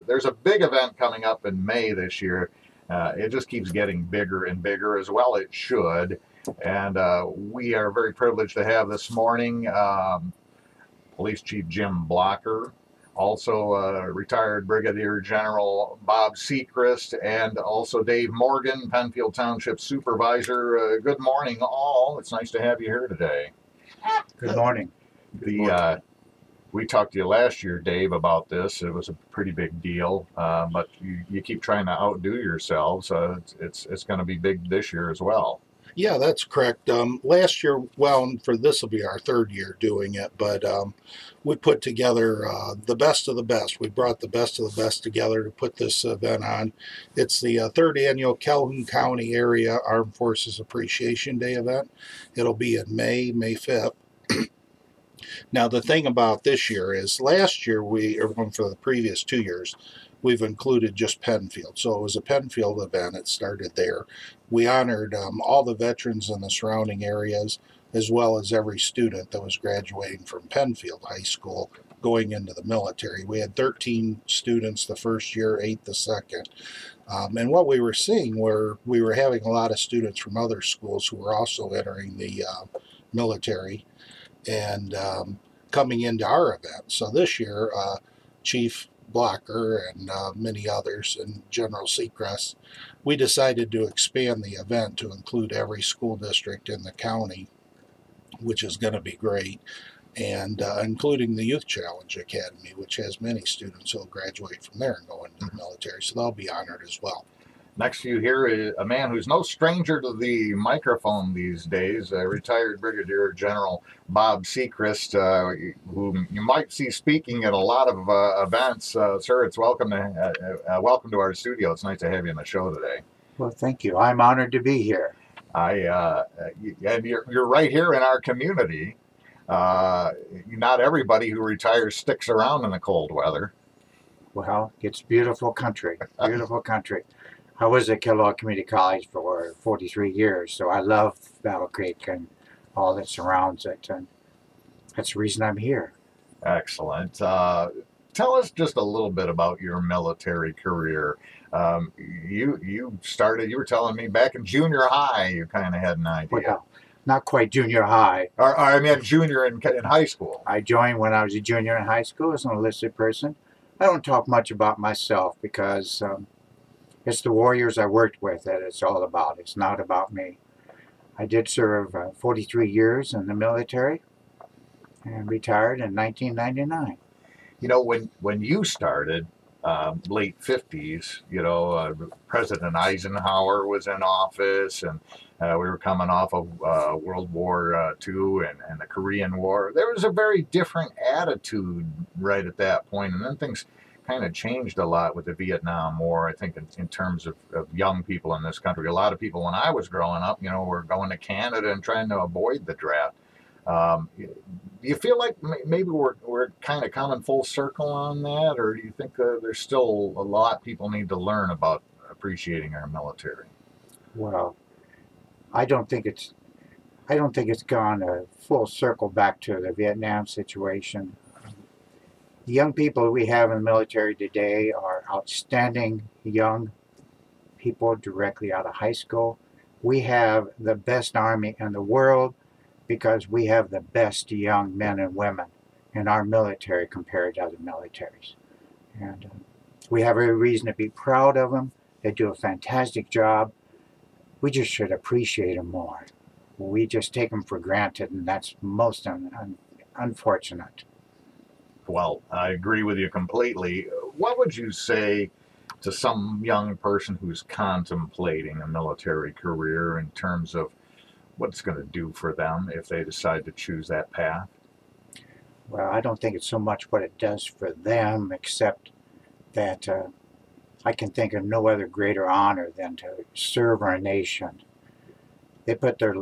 There's a big event coming up in May this year. It just keeps getting bigger and bigger, as well it should. And we are very privileged to have this morning Police Chief Jim Blocker, also retired Brigadier General Bob Secrist, and also Dave Morgan, Pennfield Township Supervisor. Good morning, all. It's nice to have you here today. Good morning. We talked to you last year, Dave, about this. It was a pretty big deal, but you keep trying to outdo yourselves. It's going to be big this year as well. Yeah, that's correct. Last year, well, for this will be our third year doing it, but we put together the best of the best. We brought the best of the best together to put this event on. It's the third annual Calhoun County Area Armed Forces Appreciation Day event. It'll be in May 5th. Now, the thing about this year is last year, or for the previous 2 years, we've included just Pennfield. So it was a Pennfield event. It started there. We honored all the veterans in the surrounding areas, as well as every student that was graduating from Pennfield High School going into the military. We had 13 students the first year, 8 the second. And what we were seeing were we were having a lot of students from other schools who were also entering the military and coming into our event. So this year, Chief Blocker and many others and General Secrist, we decided to expand the event to include every school district in the county, which is going to be great, and including the Youth Challenge Academy, which has many students who will graduate from there and go into the military, so they'll be honored as well. Next to you here is a man who's no stranger to the microphone these days, retired Brigadier General Bob Secrist, whom you might see speaking at a lot of events. Sir, it's welcome to our studio. It's nice to have you on the show today. Well, thank you. I'm honored to be here. And you're right here in our community. Not everybody who retires sticks around in the cold weather. Well, it's beautiful country, beautiful country. I was at Kellogg Community College for 43 years, so I love Battle Creek and all that surrounds it, and that's the reason I'm here. Excellent. Tell us just a little bit about your military career. You started, you were telling me back in junior high, you kind of had an idea. Well, not quite junior high. Or I mean junior in high school. I joined when I was a junior in high school as an enlisted person. I don't talk much about myself because it's the warriors I worked with that it's all about. It's not about me. I did serve 43 years in the military and retired in 1999. You know, when you started, late 50s, you know, President Eisenhower was in office, and we were coming off of World War II and the Korean War. There was a very different attitude right at that point, and then things kind of changed a lot with the Vietnam War, I think, in terms of young people in this country. A lot of people, when I was growing up, you know, were going to Canada and trying to avoid the draft. Do you feel like maybe we're kind of coming full circle on that, or do you think there's still a lot people need to learn about appreciating our military? Well, I don't think it's gone a full circle back to the Vietnam situation. The young people we have in the military today are outstanding young people directly out of high school. We have the best army in the world because we have the best young men and women in our military compared to other militaries. And we have every reason to be proud of them. They do a fantastic job. We just should appreciate them more. We just take them for granted, and that's most unfortunate. Well, I agree with you completely. What would you say to some young person who's contemplating a military career in terms of what it's going to do for them if they decide to choose that path? Well, I don't think it's so much what it does for them, except that I can think of no other greater honor than to serve our nation. They put their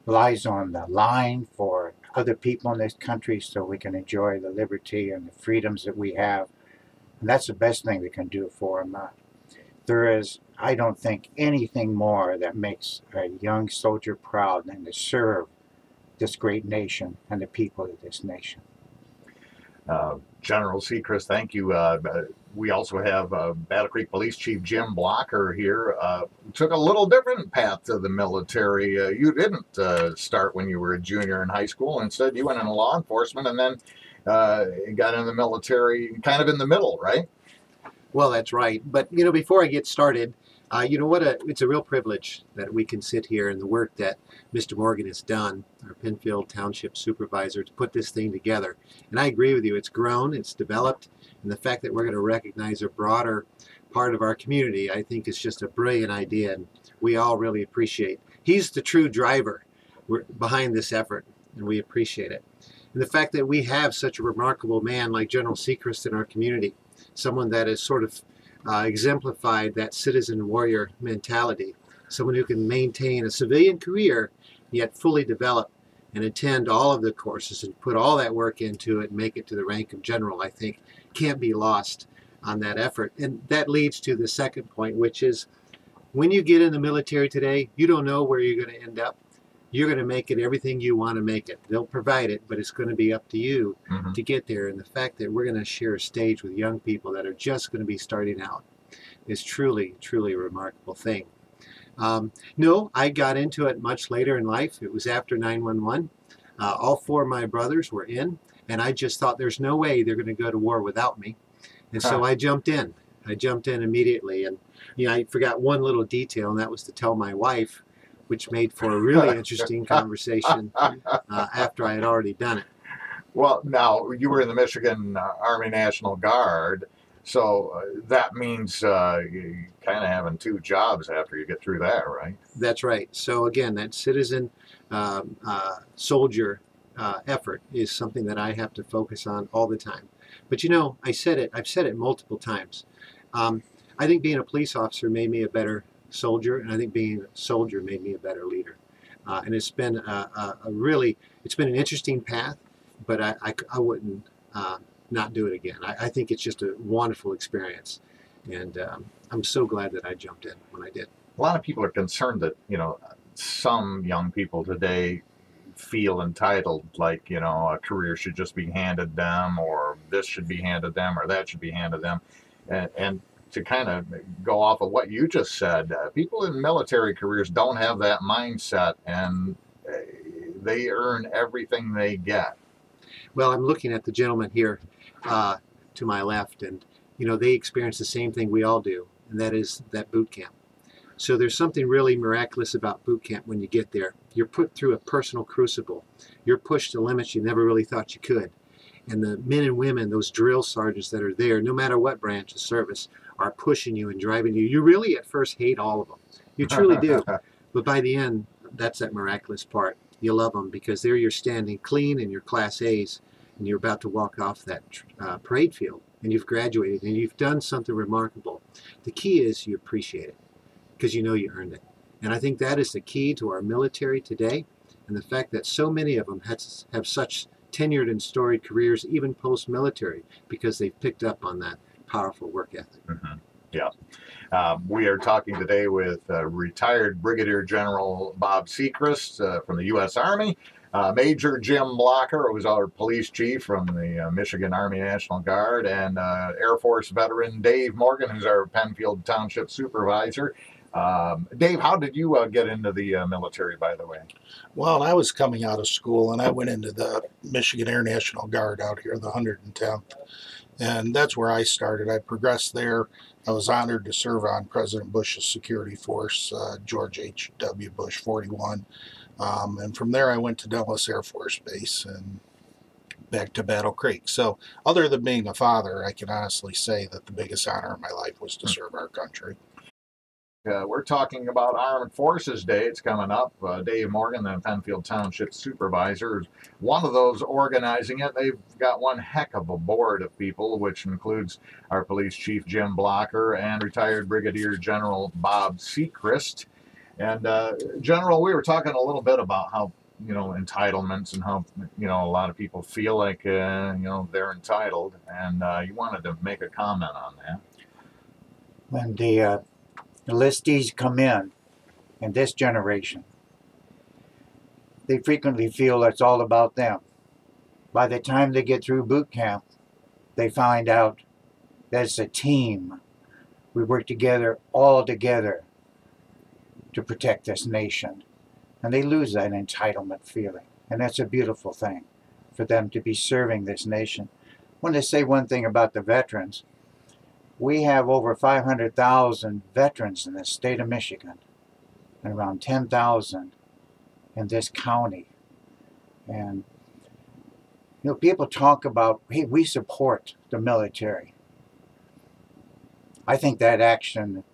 lives on the line for other people in this country so we can enjoy the liberty and the freedoms that we have. And that's the best thing we can do for them. There is, I don't think, anything more that makes a young soldier proud than to serve this great nation and the people of this nation. General Secrist, thank you. We also have Battle Creek Police Chief Jim Blocker here. Took a little different path to the military. You didn't start when you were a junior in high school. Instead, you went into law enforcement and then got in the military kind of in the middle, right? Well, that's right. But, you know, before I get started, you know what, it's a real privilege that we can sit here and the work that Mr. Morgan has done, our Pennfield Township Supervisor, to put this thing together. And I agree with you. It's grown, it's developed, and the fact that we're going to recognize a broader part of our community, I think is just a brilliant idea, and we all really appreciate. He's the true driver behind this effort, and we appreciate it. And the fact that we have such a remarkable man like General Secrist in our community, someone that has sort of exemplified that citizen warrior mentality, someone who can maintain a civilian career yet fully develop and attend all of the courses and put all that work into it and make it to the rank of general, I think can't be lost on that effort. And that leads to the second point, which is when you get in the military today, you don't know where you're going to end up. You're going to make it everything you want to make it. They'll provide it, but it's going to be up to you to get there. And the fact that we're going to share a stage with young people that are just going to be starting out is truly, truly a remarkable thing. No, I got into it much later in life. It was after 9/11. All four of my brothers were in, and I just thought there's no way they're going to go to war without me. And so I jumped in. I jumped in immediately. And you know, I forgot one little detail, and that was to tell my wife, which made for a really interesting conversation after I had already done it. Well, now, you were in the Michigan Army National Guard, so that means you kind of having two jobs after you get through that, right? That's right. So again, that citizen soldier effort is something that I have to focus on all the time. But you know, I've said it multiple times. I think being a police officer made me a better soldier, and I think being a soldier made me a better leader. And it's been it's been an interesting path, but I wouldn't not do it again. I think it's just a wonderful experience, and I'm so glad that I jumped in when I did. A lot of people are concerned that, you know, some young people today feel entitled, like, you know, a career should just be handed them, or this should be handed them, or that should be handed them. And to kind of go off of what you just said, people in military careers don't have that mindset, and they earn everything they get. Well, I'm looking at the gentleman here to my left, and you know, they experience the same thing we all do, and that is that boot camp. So there's something really miraculous about boot camp when you get there. You're put through a personal crucible. You're pushed to limits you never really thought you could. And the men and women, those drill sergeants that are there, no matter what branch of service, are pushing you and driving you. You really at first hate all of them. You truly do. But by the end, that's that miraculous part. You love them because there you're standing clean in your Class A's, and you're about to walk off that parade field, and you've graduated, and you've done something remarkable. The key is you appreciate it because you know you earned it. And I think that is the key to our military today, and the fact that so many of them have such tenured and storied careers, even post-military, because they've picked up on that powerful work ethic. Yeah. We are talking today with retired Brigadier General Bob Secrist from the U.S. Army, Major Jim Blocker, who's our police chief from the Michigan Army National Guard, and Air Force veteran Dave Morgan, who's our Pennfield Township Supervisor. Dave, how did you get into the military, by the way? Well, I was coming out of school, and I went into the Michigan Air National Guard out here, the 110th. And that's where I started. I progressed there. I was honored to serve on President Bush's security force, George H.W. Bush 41. And from there I went to Dulles Air Force Base and back to Battle Creek. So other than being a father, I can honestly say that the biggest honor of my life was to serve our country. We're talking about Armed Forces Day. It's coming up. Dave Morgan, the Pennfield Township Supervisor, is one of those organizing it. They've got one heck of a board of people, which includes our police chief, Jim Blocker, and retired Brigadier General Bob Secrist. And General, we were talking a little bit about how, you know, entitlements and how, you know, a lot of people feel like, you know, they're entitled. And you wanted to make a comment on that. When the enlistees come in this generation, they frequently feel it's all about them. By the time they get through boot camp, they find out that it's a team. We work together, all together, to protect this nation. And they lose that entitlement feeling. And that's a beautiful thing for them to be serving this nation. I want to say one thing about the veterans. We have over 500,000 veterans in the state of Michigan and around 10,000 in this county. And you know, people talk about, hey, we support the military. I think that action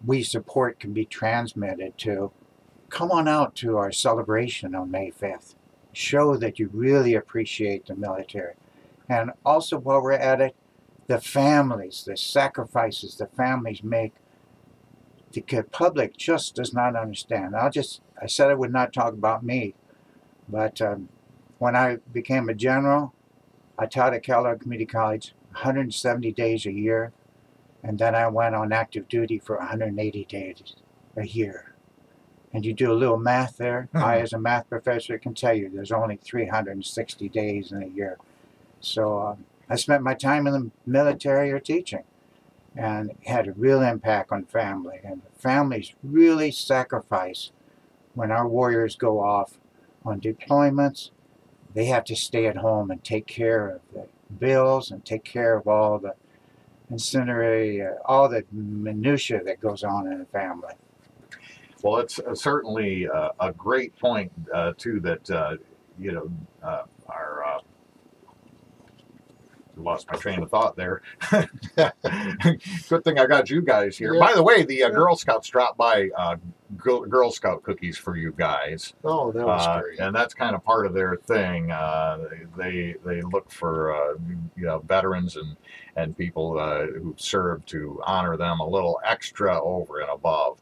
we support can be transmitted to, come on out to our celebration on May 5th. Show that you really appreciate the military. And also, while we're at it, the families, the sacrifices the families make, the public just does not understand. I said I would not talk about me, but when I became a general, I taught at Kellogg Community College 170 days a year, and then I went on active duty for 180 days a year. And you do a little math there. I, as a math professor, can tell you there's only 360 days in a year. So I spent my time in the military or teaching, and it had a real impact on family. And families really sacrifice when our warriors go off on deployments. They have to stay at home and take care of the bills and take care of all the ancillary, all the minutia that goes on in a family. Well, it's certainly a great point, too, that, you know, our lost my train of thought there. Good thing I got you guys here. Yeah. By the way, the Girl Scouts dropped by Girl Scout cookies for you guys. Oh, that was great. And that's kind of part of their thing. They look for you know, veterans and people who serve, to honor them a little extra over and above.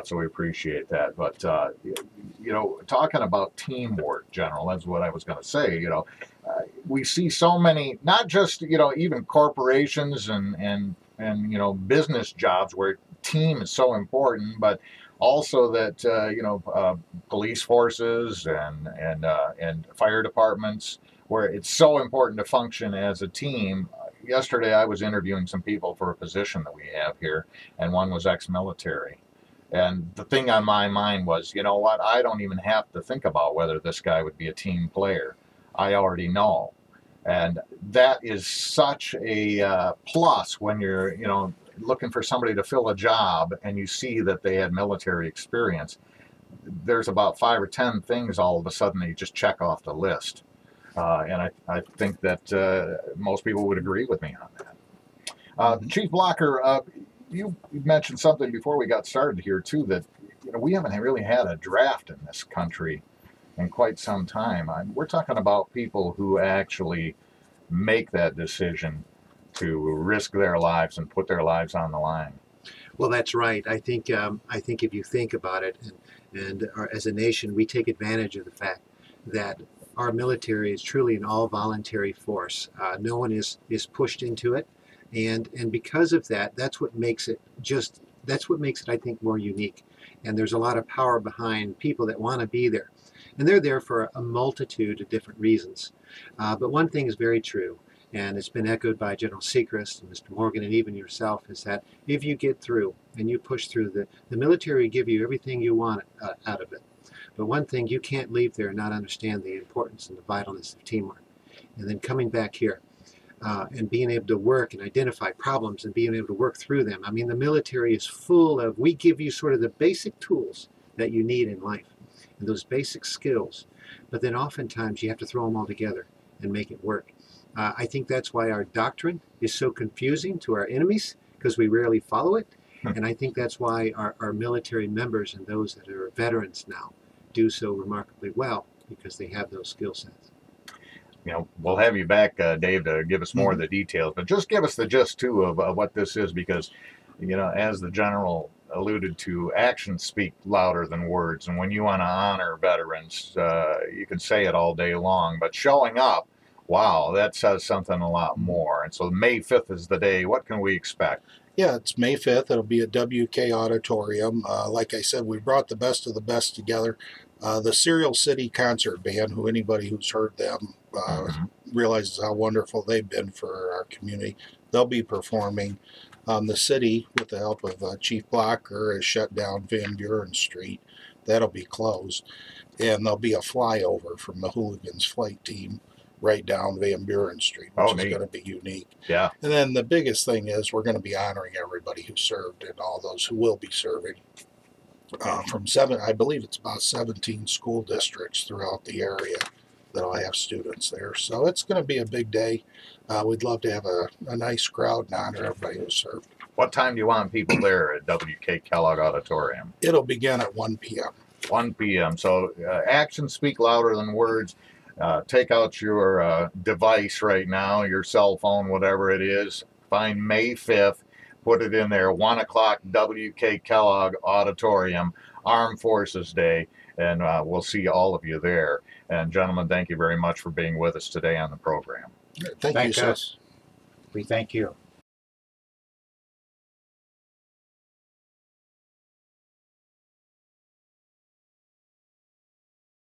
So we appreciate that. But, you know, talking about teamwork, General, that's what I was going to say. You know, we see so many, not just, you know, even corporations and you know, business jobs where team is so important, but also that, you know, police forces and fire departments, where it's so important to function as a team. Yesterday, I was interviewing some people for a position that we have here, and one was ex-military. And the thing on my mind was, you know what, I don't even have to think about whether this guy would be a team player. I already know. And that is such a plus when you're, you know, looking for somebody to fill a job and you see that they had military experience. There's about 5 or 10 things all of a sudden that you just check off the list. And I think that most people would agree with me on that. Chief Blocker, you mentioned something before we got started here too, that, you know, we haven't really had a draft in this country in quite some time. We're talking about people who actually make that decision to risk their lives and put their lives on the line. Well, that's right. I think if you think about it, and as a nation, we take advantage of the fact that our military is truly an all-voluntary force. No one is pushed into it. And because of that, that's what makes it I think, more unique. And there's a lot of power behind people that want to be there. And they're there for a multitude of different reasons. But one thing is very true, and it's been echoed by General Secrist and Mr. Morgan and even yourself, is that if you get through and you push through, the military give you everything you want out of it. But one thing, you can't leave there and not understand the importance and the vitalness of teamwork. And then coming back here, and being able to work and identify problems and being able to work through them. I mean, the military is full of, we give you sort of the basic tools that you need in life and those basic skills, but then oftentimes you have to throw them all together and make it work. I think that's why our doctrine is so confusing to our enemies, because we rarely follow it. And I think that's why our military members and those that are veterans now do so remarkably well, because they have those skill sets. You know, we'll have you back, Dave, to give us more of the details, but just give us the gist, too, of what this is, because, you know, as the General alluded to, actions speak louder than words, and when you want to honor veterans, you can say it all day long, but showing up, wow, that says something a lot more. And so May 5th is the day. What can we expect? Yeah, it's May 5th. It'll be at WK Auditorium. Like I said, we brought the best of the best together. The Serial City Concert Band, anybody who's heard them, realizes how wonderful they've been for our community. They'll be performing. The city, with the help of Chief Blocker, has shut down Van Buren Street. That'll be closed. And there'll be a flyover from the Hooligans flight team right down Van Buren Street, which is going to be unique. Yeah. And then the biggest thing is we're going to be honoring everybody who served and all those who will be serving. I believe it's about 17 school districts throughout the area that'll have students there. So it's going to be a big day. We'd love to have a nice crowd and honor everybody who served. What time do you want people there at WK Kellogg Auditorium? It'll begin at 1 p.m. 1 p.m. So actions speak louder than words. Take out your device right now, your cell phone, whatever it is. Find May 5th. Put it in there, 1 o'clock, WK Kellogg Auditorium, Armed Forces Day, and we'll see all of you there. And gentlemen, thank you very much for being with us today on the program. Thank you, sir. us. We thank you.